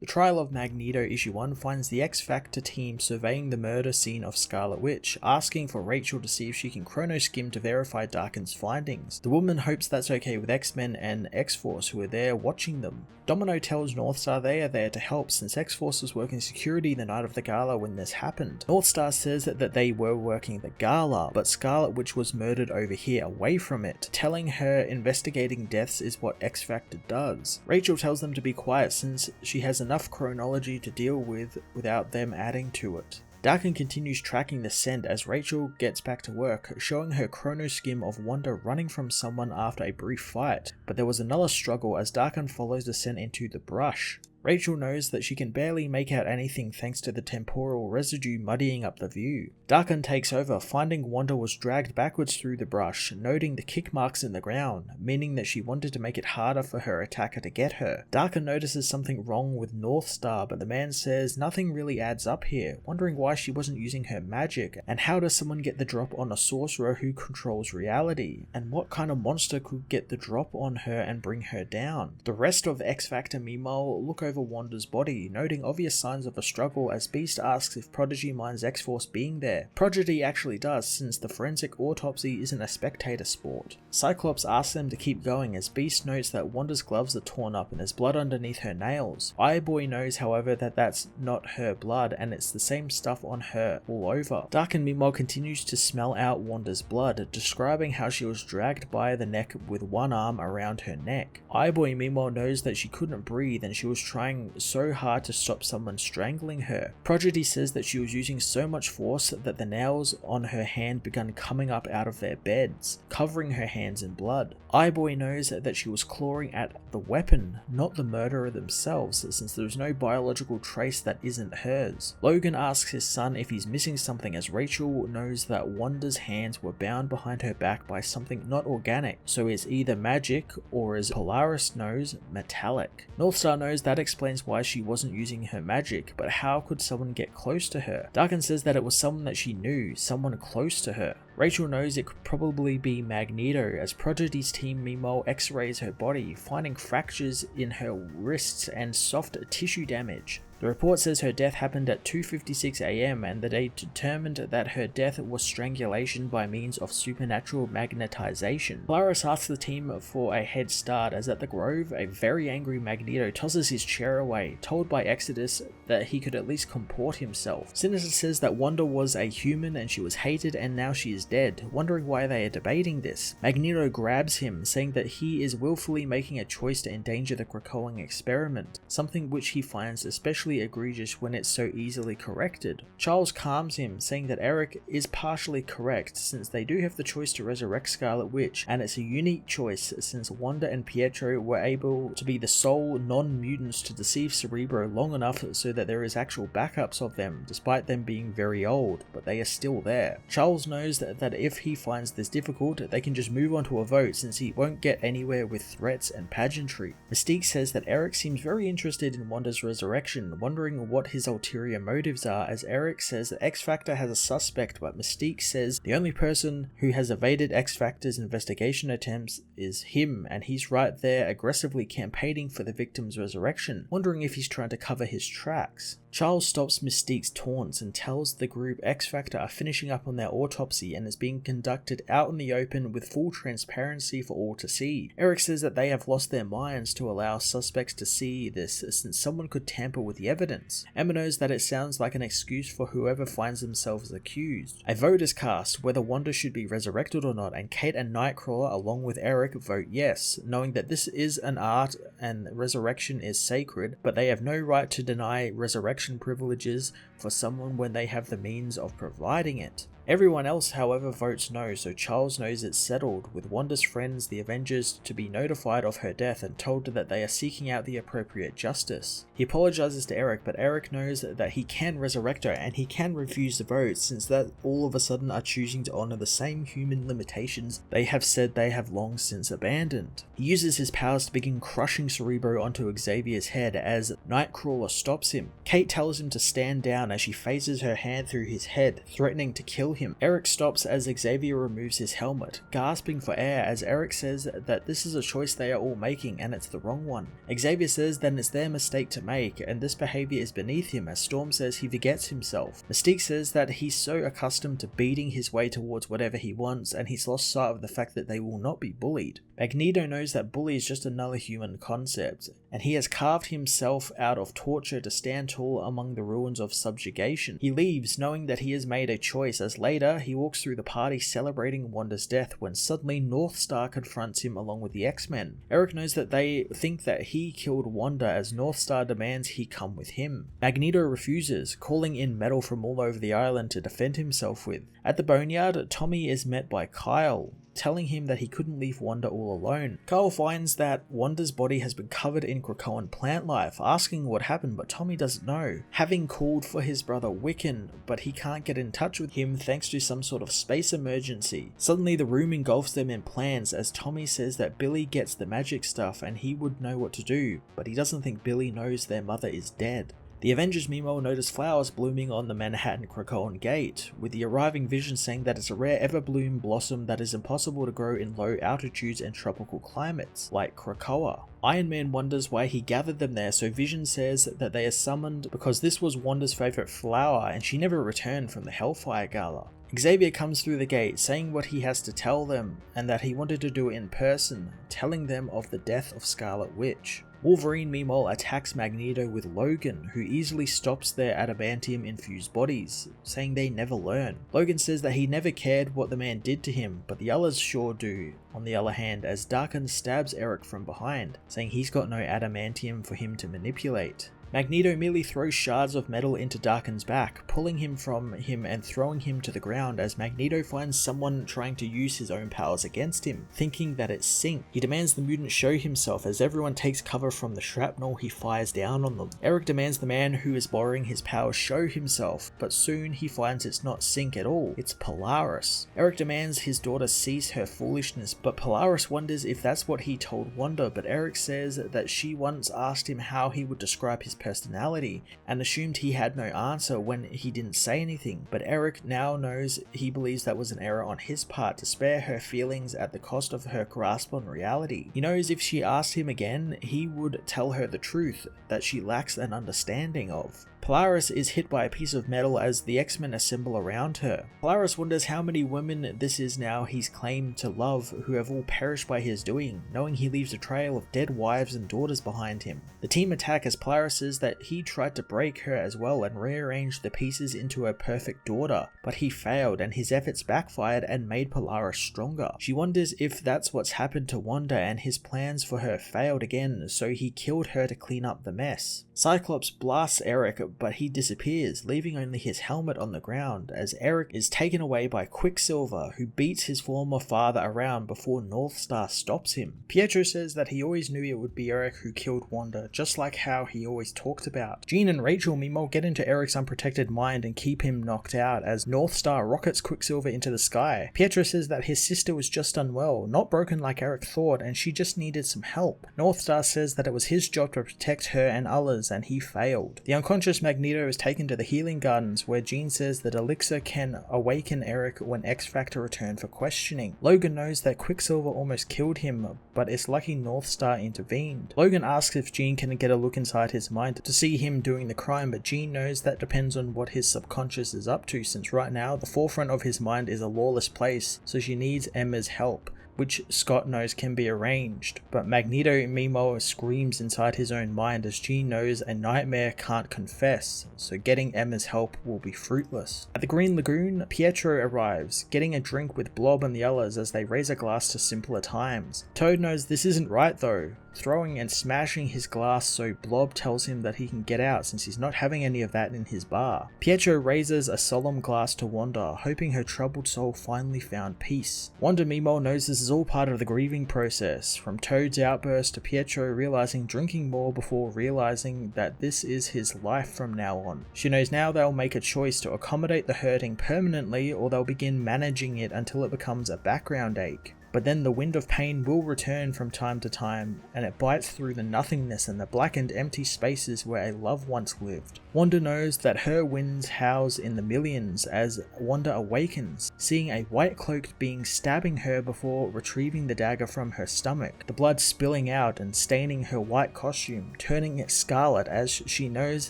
The Trial of Magneto issue 1 finds the X-Factor team surveying the murder scene of Scarlet Witch, asking for Rachel to see if she can chrono-skim to verify Darkin's findings. The woman hopes that's okay with X-Men and X-Force, who are there watching them. Domino tells Northstar they are there to help since X-Force was working security the night of the gala when this happened. Northstar says that they were working the gala, but Scarlet Witch was murdered over here away from it, telling her investigating deaths is what X-Factor does. Rachel tells them to be quiet since she has enough chronology to deal with without them adding to it. Darkin continues tracking the scent as Rachel gets back to work, showing her chrono skim of Wanda running from someone after a brief fight, but there was another struggle as Darkin follows the scent into the brush. Rachel knows that she can barely make out anything thanks to the temporal residue muddying up the view. Darkin takes over, finding Wanda was dragged backwards through the brush, noting the kick marks in the ground, meaning that she wanted to make it harder for her attacker to get her. Darkin notices something wrong with Northstar, but the man says nothing really adds up here, wondering why she wasn't using her magic, and how does someone get the drop on a sorcerer who controls reality, and what kind of monster could get the drop on her and bring her down. The rest of X-Factor meanwhile look over Wanda's body, noting obvious signs of a struggle as Beast asks if Prodigy minds X-Force being there. Prodigy actually does, since the forensic autopsy isn't a spectator sport. Cyclops asks them to keep going as Beast notes that Wanda's gloves are torn up and there's blood underneath her nails. Eyeboy knows however that that's not her blood and it's the same stuff on her all over. Darkin meanwhile continues to smell out Wanda's blood, describing how she was dragged by the neck with one arm around her neck. Eyeboy meanwhile knows that she couldn't breathe and she was trying so hard to stop someone strangling her. Prodigy says that she was using so much force that the nails on her hand began coming up out of their beds, covering her hands in blood. Eyeboy knows that she was clawing at the weapon, not the murderer themselves, since there's no biological trace that isn't hers. Logan asks his son if he's missing something as Rachel knows that Wanda's hands were bound behind her back by something not organic, so it's either magic or, as Polaris knows, metallic. Northstar knows that explains why she wasn't using her magic, but how could someone get close to her? Darkin says that it was someone that she knew, someone close to her. Rachel knows it could probably be Magneto, as Prodigy's team meanwhile x-rays her body, finding fractures in her wrists and soft tissue damage. The report says her death happened at 2:56 AM and that they determined that her death was strangulation by means of supernatural magnetization. Polaris asks the team for a head start as at the Grove, a very angry Magneto tosses his chair away, told by Exodus that he could at least comport himself. Sinister says that Wanda was a human and she was hated and now she is dead, wondering why they are debating this. Magneto grabs him, saying that he is willfully making a choice to endanger the Krakoan experiment, something which he finds especially egregious when it's so easily corrected. Charles calms him, saying that Eric is partially correct since they do have the choice to resurrect Scarlet Witch, and it's a unique choice since Wanda and Pietro were able to be the sole non-mutants to deceive Cerebro long enough so that there is actual backups of them, despite them being very old, but they are still there. Charles knows that if he finds this difficult, they can just move on to a vote since he won't get anywhere with threats and pageantry. Mystique says that Eric seems very interested in Wanda's resurrection, wondering what his ulterior motives are, as Eric says that X-Factor has a suspect, but Mystique says the only person who has evaded X-Factor's investigation attempts is him, and he's right there aggressively campaigning for the victim's resurrection, wondering if he's trying to cover his tracks. Charles stops Mystique's taunts and tells the group X-Factor are finishing up on their autopsy and is being conducted out in the open with full transparency for all to see. Eric says that they have lost their minds to allow suspects to see this since someone could tamper with the evidence. Emma knows that it sounds like an excuse for whoever finds themselves accused. A vote is cast whether Wanda should be resurrected or not, and Kate and Nightcrawler along with Eric vote yes, knowing that this is an art and resurrection is sacred, but they have no right to deny resurrection privileges for someone when they have the means of providing it. Everyone else, however, votes no, so Charles knows it's settled, with Wanda's friends, the Avengers, to be notified of her death and told that they are seeking out the appropriate justice. He apologizes to Eric, but Eric knows that he can resurrect her and he can refuse the vote since that all of a sudden are choosing to honor the same human limitations they have said they have long since abandoned. He uses his powers to begin crushing Cerebro onto Xavier's head as Nightcrawler stops him. Kate tells him to stand down as she phases her hand through his head, threatening to kill him. Eric stops as Xavier removes his helmet, gasping for air as Eric says that this is a choice they are all making and it's the wrong one. Xavier says that it's their mistake to make and this behavior is beneath him as Storm says he forgets himself. Mystique says that he's so accustomed to beating his way towards whatever he wants and he's lost sight of the fact that they will not be bullied. Magneto knows that bully is just another human concept, and he has carved himself out of torture to stand tall among the ruins of subjugation. He leaves knowing that he has made a choice as later he walks through the party celebrating Wanda's death when suddenly Northstar confronts him along with the X-Men. Eric knows that they think that he killed Wanda as Northstar demands he come with him. Magneto refuses, calling in metal from all over the island to defend himself with. At the Boneyard, Tommy is met by Kyle, telling him that he couldn't leave Wanda all alone. Kyle finds that Wanda's body has been covered in Krakoan plant life, asking what happened, but Tommy doesn't know, having called for his brother Wiccan, but he can't get in touch with him thanks to some sort of space emergency. Suddenly the room engulfs them in plans as Tommy says that Billy gets the magic stuff and he would know what to do, but he doesn't think Billy knows their mother is dead. The Avengers meanwhile notice flowers blooming on the Manhattan Krakoan gate, with the arriving Vision saying that it's a rare ever-bloom blossom that is impossible to grow in low altitudes and tropical climates, like Krakoa. Iron Man wonders why he gathered them there, so Vision says that they are summoned because this was Wanda's favourite flower and she never returned from the Hellfire Gala. Xavier comes through the gate saying what he has to tell them and that he wanted to do it in person, telling them of the death of Scarlet Witch. Wolverine meanwhile attacks Magneto with Logan, who easily stops their adamantium-infused bodies, saying they never learn. Logan says that he never cared what the man did to him, but the others sure do. On the other hand, as Darkin stabs Eric from behind, saying he's got no adamantium for him to manipulate. Magneto merely throws shards of metal into Darkin's back, pulling him from him and throwing him to the ground as Magneto finds someone trying to use his own powers against him, thinking that it's Synch. He demands the mutant show himself as everyone takes cover from the shrapnel he fires down on them. Eric demands the man who is borrowing his powers show himself, but soon he finds it's not Synch at all, it's Polaris. Eric demands his daughter cease her foolishness, but Polaris wonders if that's what he told Wanda, but Eric says that she once asked him how he would describe his personality and assumed he had no answer when he didn't say anything, but Eric now knows he believes that was an error on his part to spare her feelings at the cost of her grasp on reality. He knows if she asked him again, he would tell her the truth that she lacks an understanding of. Polaris is hit by a piece of metal as the X-Men assemble around her. Polaris wonders how many women this is now he's claimed to love who have all perished by his doing, knowing he leaves a trail of dead wives and daughters behind him. The team attack as Polaris says that he tried to break her as well and rearrange the pieces into a perfect daughter, but he failed and his efforts backfired and made Polaris stronger. She wonders if that's what's happened to Wanda and his plans for her failed again, so he killed her to clean up the mess. Cyclops blasts Eric, but he disappears, leaving only his helmet on the ground as Eric is taken away by Quicksilver, who beats his former father around before Northstar stops him. Pietro says that he always knew it would be Eric who killed Wanda, just like how he always talked about. Jean and Rachel meanwhile get into Eric's unprotected mind and keep him knocked out as Northstar rockets Quicksilver into the sky. Pietro says that his sister was just unwell, not broken like Eric thought, and she just needed some help. Northstar says that it was his job to protect her and others, and he failed. The unconscious Magneto is taken to the healing gardens where Jean says that Elixir can awaken Eric when X-Factor returned for questioning. Logan knows that Quicksilver almost killed him, but it's lucky Northstar intervened. Logan asks if Jean can get a look inside his mind to see him doing the crime, but Jean knows that depends on what his subconscious is up to, since right now the forefront of his mind is a lawless place, so she needs Emma's help, which Scott knows can be arranged. But Magneto meanwhile screams inside his own mind as Jean knows a nightmare can't confess, so getting Emma's help will be fruitless. At the Green Lagoon, Pietro arrives, getting a drink with Blob and the others as they raise a glass to simpler times. Toad knows this isn't right though, throwing and smashing his glass, so Blob tells him that he can get out since he's not having any of that in his bar. Pietro raises a solemn glass to Wanda, hoping her troubled soul finally found peace. Wanda meanwhile knows this is all part of the grieving process, from Toad's outburst to Pietro realizing drinking more before realizing that this is his life from now on. She knows now they'll make a choice to accommodate the hurting permanently or they'll begin managing it until it becomes a background ache. But then the wind of pain will return from time to time, and it bites through the nothingness and the blackened empty spaces where a love once lived. Wanda knows that her winds house in the millions as Wanda awakens, seeing a white-cloaked being stabbing her before retrieving the dagger from her stomach, the blood spilling out and staining her white costume, turning it scarlet as she knows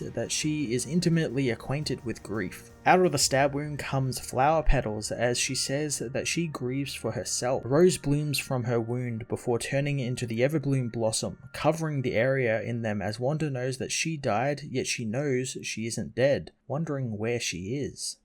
that she is intimately acquainted with grief. Out of the stab wound comes flower petals as she says that she grieves for herself. A rose blooms from her wound before turning into the Everbloom blossom, covering the area in them as Wanda knows that she died, yet she knows she isn't dead, wondering where she is.